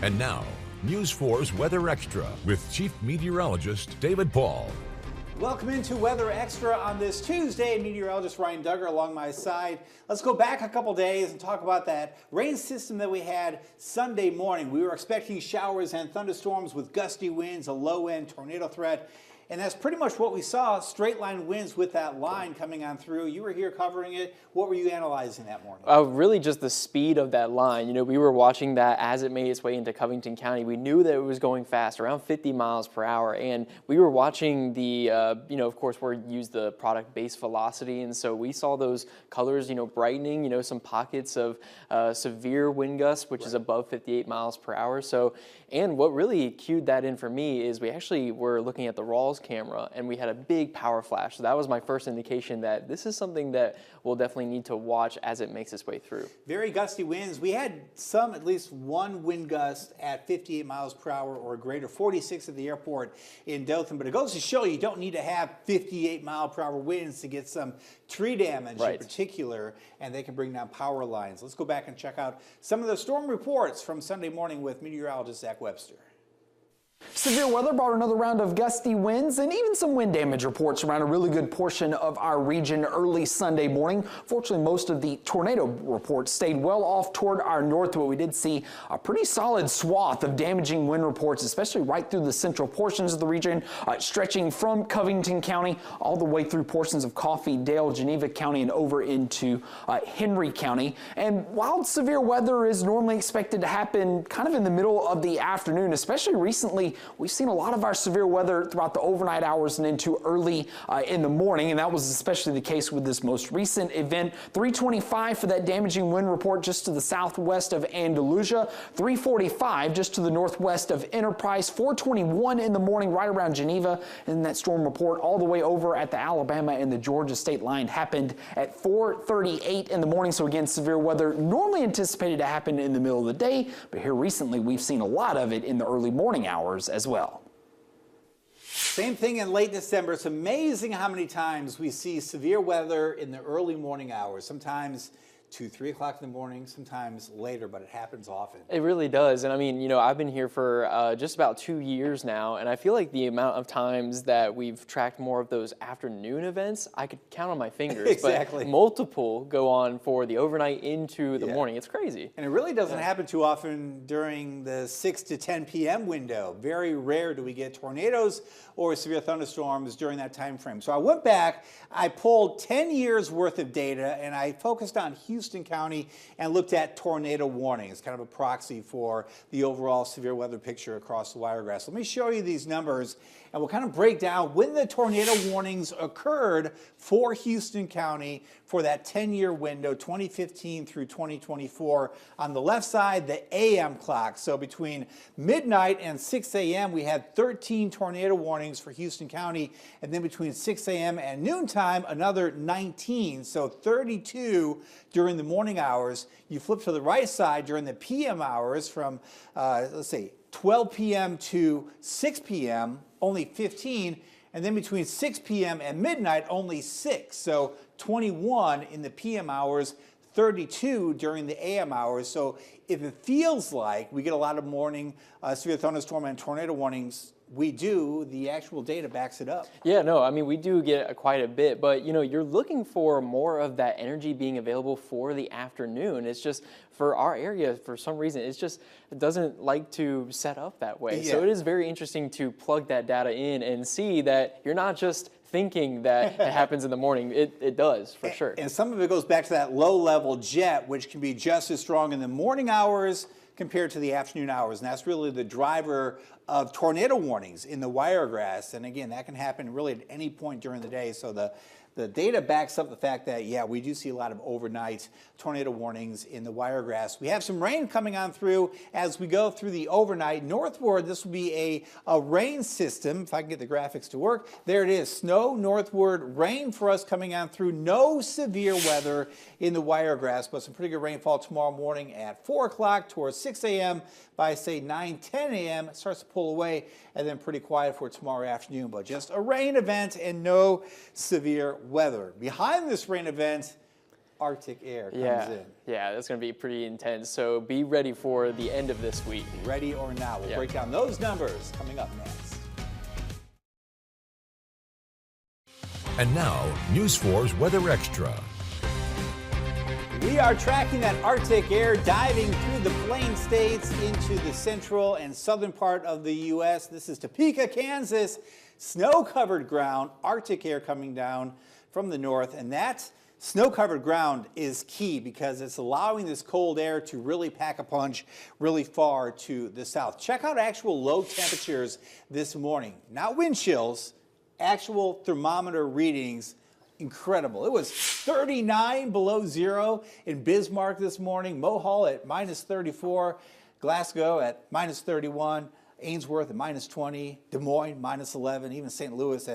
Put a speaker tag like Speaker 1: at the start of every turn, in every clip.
Speaker 1: And now, News 4's Weather Extra with Chief Meteorologist David Paul.
Speaker 2: Welcome into Weather Extra on this Tuesday. Meteorologist Ryan Duggar along my side. Let's go back a couple days and talk about that rain system that we had Sunday morning. We were expecting showers and thunderstorms with gusty winds, a low-end tornado threat. And that's pretty much what we saw, straight line winds with that line coming on through. You were here covering it. What were you analyzing that morning?
Speaker 3: Really just the speed of that line. You know, we were watching that as it made its way into Covington County. We knew that it was going fast, around 50 miles per hour. And we were watching the, of course, we use the product base velocity. And so we saw those colors, brightening, some pockets of severe wind gusts, which is above 58 miles per hour. So, and what really cued that in for me is we actually were looking at the Rawls camera and we had a big power flash. So that was my first indication that this is something that we'll definitely need to watch as it makes its way through.
Speaker 2: Very gusty winds. We had at least one wind gust at 58 miles per hour or greater, 46 at the airport in Dothan. But it goes to show you don't need to have 58 mile per hour winds to get some tree damage in particular, and they can bring down power lines. Let's go back and check out some of the storm reports from Sunday morning with meteorologist Zach Webster.
Speaker 4: Severe weather brought another round of gusty winds and even some wind damage reports around a really good portion of our region early Sunday morning. Fortunately, most of the tornado reports stayed well off toward our north, but we did see a pretty solid swath of damaging wind reports, especially right through the central portions of the region, stretching from Covington County all the way through portions of Coffee, Dale, Geneva County, and over into Henry County. And while severe weather is normally expected to happen kind of in the middle of the afternoon, especially recently, we've seen a lot of our severe weather throughout the overnight hours and into early in the morning, and that was especially the case with this most recent event. 325 for that damaging wind report just to the southwest of Andalusia, 345 just to the northwest of Enterprise, 421 in the morning right around Geneva, and that storm report all the way over at the Alabama and the Georgia state line happened at 4:38 in the morning. So again, severe weather normally anticipated to happen in the middle of the day, but here recently we've seen a lot of it in the early morning hours as well.
Speaker 2: Same thing in late December. It's amazing how many times we see severe weather in the early morning hours. Sometimes 2, 3 o'clock in the morning, sometimes later, but it happens often.
Speaker 3: It really does. And I mean, I've been here for just about 2 years now, and I feel like the amount of times that we've tracked more of those afternoon events, I could count on my fingers.
Speaker 2: Exactly.
Speaker 3: But multiple go on for the overnight into the morning. It's crazy.
Speaker 2: And it really doesn't happen too often during the 6 to 10 p.m. window. Very rare do we get tornadoes or severe thunderstorms during that time frame. So I went back, I pulled 10 years worth of data, and I focused on Houston County and looked at tornado warnings, kind of a proxy for the overall severe weather picture across the Wiregrass. Let me show you these numbers, and we'll kind of break down when the tornado warnings occurred for Houston County for that 10-year window, 2015 through 2024. On the left side, the AM clock. So between midnight and 6 a.m., we had 13 tornado warnings for Houston County, and then between 6 a.m. and noontime, another 19. So 32 during the morning hours. You flip to the right side during the PM hours from, let's say, 12 p.m. to 6 p.m., only 15, and then between 6 p.m. and midnight, only 6. So 21 in the PM hours, 32 during the AM hours. So if it feels like we get a lot of morning severe thunderstorm and tornado warnings, we do. The actual data backs it up.
Speaker 3: Yeah, no, I mean, we do get quite a bit, but you're looking for more of that energy being available for the afternoon. It's just for our area, for some reason, it doesn't like to set up that way.
Speaker 2: Yeah.
Speaker 3: So it is very interesting to plug that data in and see that you're not just thinking that it happens in the morning. It does, for sure.
Speaker 2: And some of it goes back to that low-level jet, which can be just as strong in the morning hours compared to the afternoon hours. And that's really the driver of tornado warnings in the Wiregrass. And again, that can happen really at any point during the day. So the data backs up the fact that, yeah, we do see a lot of overnight tornado warnings in the Wiregrass. We have some rain coming on through as we go through the overnight. Northward, this will be a rain system, if I can get the graphics to work. There it is, snow northward, rain for us coming on through. No severe weather in the Wiregrass, but some pretty good rainfall tomorrow morning at 4 o'clock towards 6 a.m. By, say, 9, 10 a.m., it starts to pull away, and then pretty quiet for tomorrow afternoon. But just a rain event and no severe weather. Behind this rain event, Arctic air comes in.
Speaker 3: Yeah, that's going to be pretty intense. So be ready for the end of this week.
Speaker 2: Ready or not. We'll break down those numbers coming up next.
Speaker 1: And now, News 4's Weather Extra.
Speaker 2: We are tracking that Arctic air diving through the Plain States into the central and southern part of the U.S. This is Topeka, Kansas, snow-covered ground, Arctic air coming down from the north, and that snow-covered ground is key because it's allowing this cold air to really pack a punch really far to the south. Check out actual low temperatures this morning. Not wind chills, actual thermometer readings. Incredible. It was 39 below zero in Bismarck this morning, Mohall at -34, Glasgow at -31, Ainsworth at -20, Des Moines -11, even St. Louis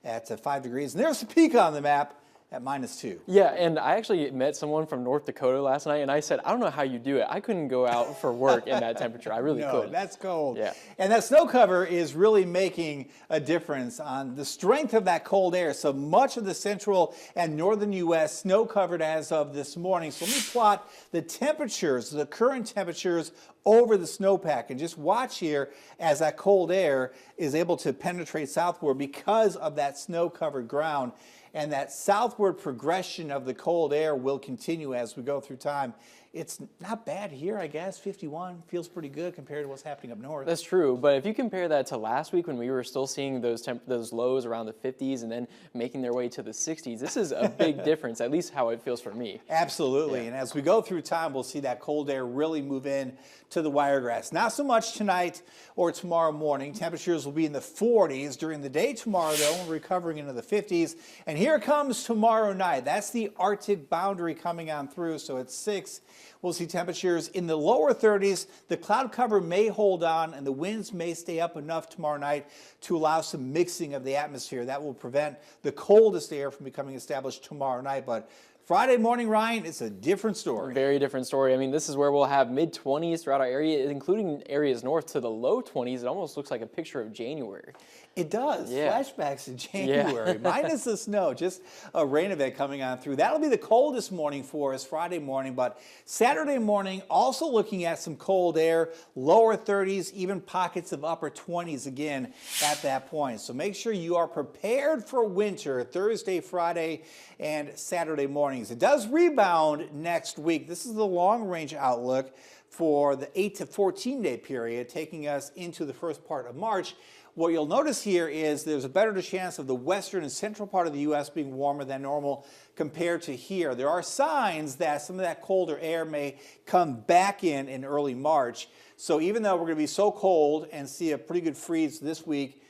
Speaker 2: at 5 degrees. And there's Topeka on the map at -2.
Speaker 3: Yeah, and I actually met someone from North Dakota last night, and I said, I don't know how you do it. I couldn't go out for work in that temperature. I really couldn't.
Speaker 2: That's cold.
Speaker 3: Yeah.
Speaker 2: And that snow cover is really making a difference on the strength of that cold air. So much of the central and northern U.S. snow covered as of this morning. So let me plot the temperatures, the current temperatures over the snowpack, and just watch here as that cold air is able to penetrate southward because of that snow-covered ground. And that southward progression of the cold air will continue as we go through time. It's not bad here, I guess. 51 feels pretty good compared to what's happening up north.
Speaker 3: That's true, but if you compare that to last week when we were still seeing those lows around the 50s and then making their way to the 60s, this is a big difference, at least how it feels for me.
Speaker 2: Absolutely,
Speaker 3: Yeah.
Speaker 2: and as we go through time, we'll see that cold air really move in to the Wiregrass. Not so much tonight or tomorrow morning. Temperatures will be in the 40s during the day tomorrow, though, we're recovering into the 50s. And here comes tomorrow night. That's the Arctic boundary coming on through, so at 6, we'll see temperatures in the lower 30s. The cloud cover may hold on, and the winds may stay up enough tomorrow night to allow some mixing of the atmosphere. That will prevent the coldest air from becoming established tomorrow night. But Friday morning, Ryan, it's a different story.
Speaker 3: Very different story. I mean, this is where we'll have mid-20s throughout our area, including areas north to the low 20s. It almost looks like a picture of January.
Speaker 2: It does.
Speaker 3: Yeah.
Speaker 2: Flashbacks to January. Minus the snow, just a rain event coming on through. That'll be the coldest morning for us Friday morning, but Saturday morning also looking at some cold air, lower 30s, even pockets of upper 20s again at that point. So make sure you are prepared for winter Thursday, Friday, and Saturday mornings. It does rebound next week. This is the long-range outlook for the 8 to 14-day period, taking us into the first part of March. What you'll notice here is there's a better chance of the western and central part of the U.S. being warmer than normal compared to here. There are signs that some of that colder air may come back in early March. So even though we're going to be so cold and see a pretty good freeze this week,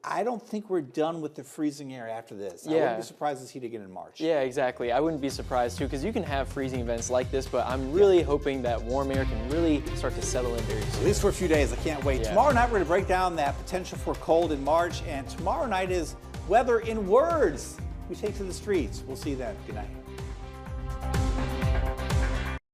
Speaker 2: I don't think we're done with the freezing air after this. I wouldn't be surprised to see it again in March.
Speaker 3: Yeah, exactly. I wouldn't be surprised too, because you can have freezing events like this, but I'm really hoping that warm air can really start to settle in very soon.
Speaker 2: At least for a few days. I can't wait.
Speaker 3: Yeah.
Speaker 2: Tomorrow night we're going to break down that potential for cold in March, and tomorrow night is weather in words. We take to the streets. We'll see you then. Good night.